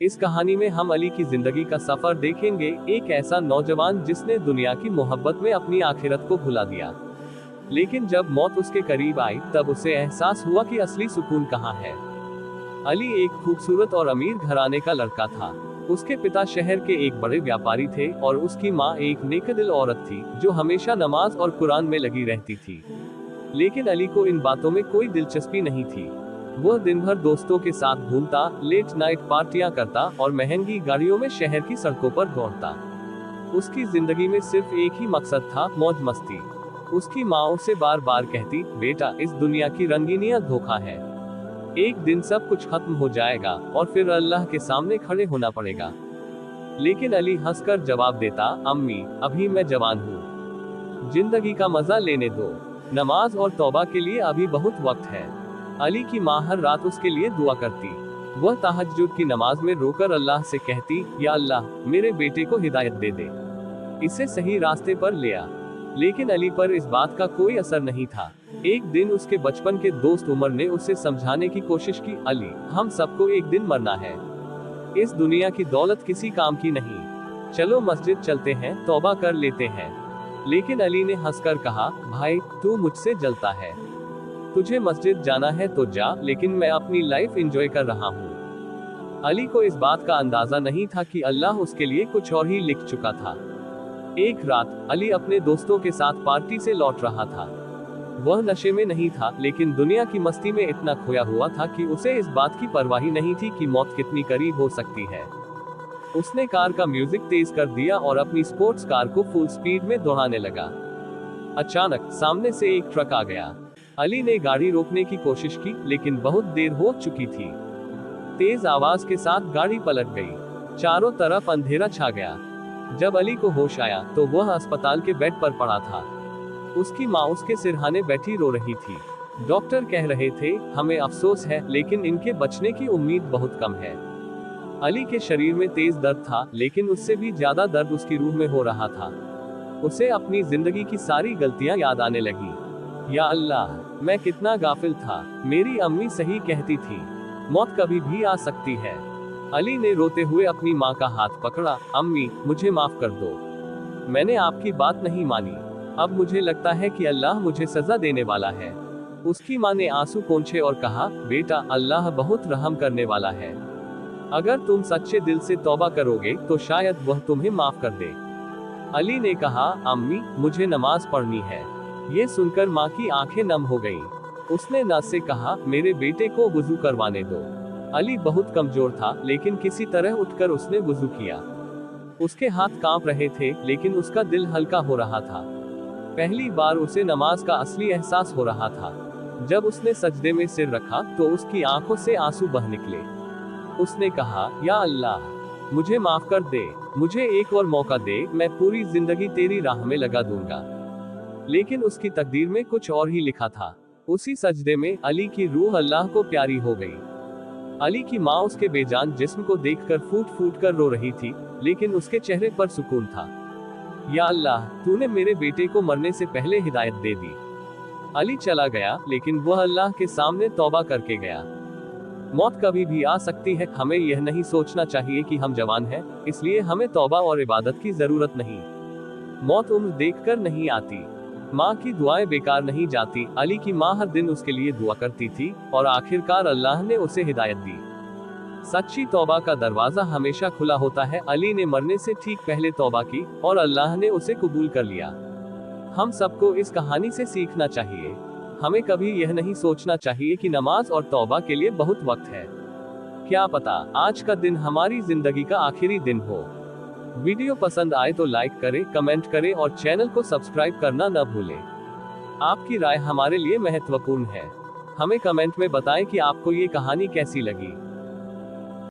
इस कहानी में हम अली की जिंदगी का सफर देखेंगे, एक ऐसा नौजवान जिसने दुनिया की मोहब्बत में अपनी आखिरत को भुला दिया। लेकिन जब मौत उसके करीब आई तब उसे एहसास हुआ कि असली सुकून कहाँ है। अली एक खूबसूरत और अमीर घराने का लड़का था। उसके पिता शहर के एक बड़े व्यापारी थे और उसकी माँ एक नेकदिल औरत थी जो हमेशा नमाज और कुरान में लगी रहती थी। लेकिन अली को इन बातों में कोई दिलचस्पी नहीं थी। वह दिन भर दोस्तों के साथ घूमता, लेट नाइट पार्टियां करता और महंगी गाड़ियों में शहर की सड़कों पर दौड़ता। उसकी जिंदगी में सिर्फ एक ही मकसद था, मौज मस्ती। उसकी माँ उसे बार बार कहती, बेटा इस दुनिया की रंगीनियत धोखा है, एक दिन सब कुछ खत्म हो जाएगा और फिर अल्लाह के सामने खड़े होना पड़ेगा। लेकिन अली हंसकर जवाब देता, अम्मी अभी मैं जवान हूँ, जिंदगी का मजा लेने दो, नमाज और तौबा के लिए अभी बहुत वक्त है। अली की माँ हर रात उसके लिए दुआ करती। वह तहज्जुद की नमाज में रोकर अल्लाह से कहती, या अल्लाह मेरे बेटे को हिदायत दे दे, इसे सही रास्ते पर ले आ। लेकिन अली पर इस बात का कोई असर नहीं था। एक दिन उसके बचपन के दोस्त उमर ने उसे समझाने की कोशिश की, अली हम सबको एक दिन मरना है, इस दुनिया की दौलत किसी काम की नहीं, चलो मस्जिद चलते हैं, तौबा कर लेते हैं। लेकिन अली ने हंसकर कहा, भाई तू मुझसे जलता है, तुझे मस्जिद जाना है तो जा, लेकिन मैं अपनी लाइफ एंजॉय कर रहा हूँ। अली को इस बात का अंदाजा नहीं था कि अल्लाह उसके लिए कुछ और ही लिख चुका था। एक रात अली अपने दोस्तों के साथ पार्टी से लौट रहा था। वह नशे में नहीं था, लेकिन दुनिया की मस्ती में इतना खोया हुआ था कि उसे इस बात की परवाह ही नहीं थी कि मौत कितनी करीब हो सकती है। उसने कार का म्यूजिक तेज कर दिया और अपनी स्पोर्ट्स कार को फुल स्पीड में दौड़ाने लगा। अचानक सामने से एक ट्रक आ गया। अली ने गाड़ी रोकने की कोशिश की, लेकिन बहुत देर हो चुकी थी। तेज आवाज के साथ गाड़ी पलट गई। चारों तरफ अंधेरा छा गया। जब अली को होश आया तो वह अस्पताल के बेड पर पड़ा था। उसकी माँ उसके सिरहाने बैठी रो रही थी। डॉक्टर कह रहे थे, हमें अफसोस है, लेकिन इनके बचने की उम्मीद बहुत कम है। अली के शरीर में तेज दर्द था, लेकिन उससे भी ज्यादा दर्द उसकी रूह में हो रहा था। उसे अपनी जिंदगी की सारी गलतियां याद आने लगी। या अल्लाह मैं कितना गाफिल था, मेरी अम्मी सही कहती थी, मौत कभी भी आ सकती है। अली ने रोते हुए अपनी माँ का हाथ पकड़ा, अम्मी मुझे माफ कर दो, मैंने आपकी बात नहीं मानी, अब मुझे लगता है कि अल्लाह मुझे सजा देने वाला है। उसकी माँ ने आंसू पोंछे और कहा, बेटा अल्लाह बहुत रहम करने वाला है, अगर तुम सच्चे दिल से तौबा करोगे तो शायद वह तुम्हें माफ कर दे। अली ने कहा, अम्मी मुझे नमाज पढ़नी है। ये सुनकर माँ की आंखें नम हो गईं। उसने नाज से कहा, मेरे बेटे को वुजू करवाने दो। अली बहुत कमजोर था, लेकिन किसी तरह उठकर उसने वुजू किया। उसके हाथ कांप रहे थे, लेकिन उसका दिल हल्का हो रहा था। पहली बार उसे नमाज का असली एहसास हो रहा था। जब उसने सजदे में सिर रखा तो उसकी आंखों से आंसू बह निकले। उसने कहा, या अल्लाह मुझे माफ कर दे, मुझे एक और मौका दे, मैं पूरी जिंदगी तेरी राह में लगा दूंगा। लेकिन उसकी तकदीर में कुछ और ही लिखा था। उसी सजदे में अली की रूह अल्लाह को प्यारी हो गई। अली की माँ उसके बेजान जिस्म को देखकर फूट फूट कर रो रही थी, लेकिन उसके चेहरे पर सुकून था। या अल्लाह तूने मेरे बेटे को मरने से पहले हिदायत दे दी। अली चला गया, लेकिन वह अल्लाह के सामने तौबा करके गया। मौत कभी भी आ सकती है, हमें यह नहीं सोचना चाहिए कि हम जवान हैं, इसलिए हमें तौबा और इबादत की जरूरत नहीं। मौत उम्र देखकर नहीं आती, माँ की दुआएं बेकार नहीं जाती। अली की माँ हर दिन उसके लिए दुआ करती थी और आखिरकार अल्लाह ने उसे हिदायत दी। सच्ची तौबा का दरवाजा हमेशा खुला होता है। अली ने मरने से ठीक पहले तौबा की और अल्लाह ने उसे कबूल कर लिया। हम सबको इस कहानी से सीखना चाहिए। हमें कभी यह नहीं सोचना चाहिए कि नमाज और तौबा के लिए बहुत वक्त है। क्या पता आज का दिन हमारी जिंदगी का आखिरी दिन हो। वीडियो पसंद आए तो लाइक करें, कमेंट करें और चैनल को सब्सक्राइब करना न भूलें। आपकी राय हमारे लिए महत्वपूर्ण है। हमें कमेंट में बताएं कि आपको ये कहानी कैसी लगी।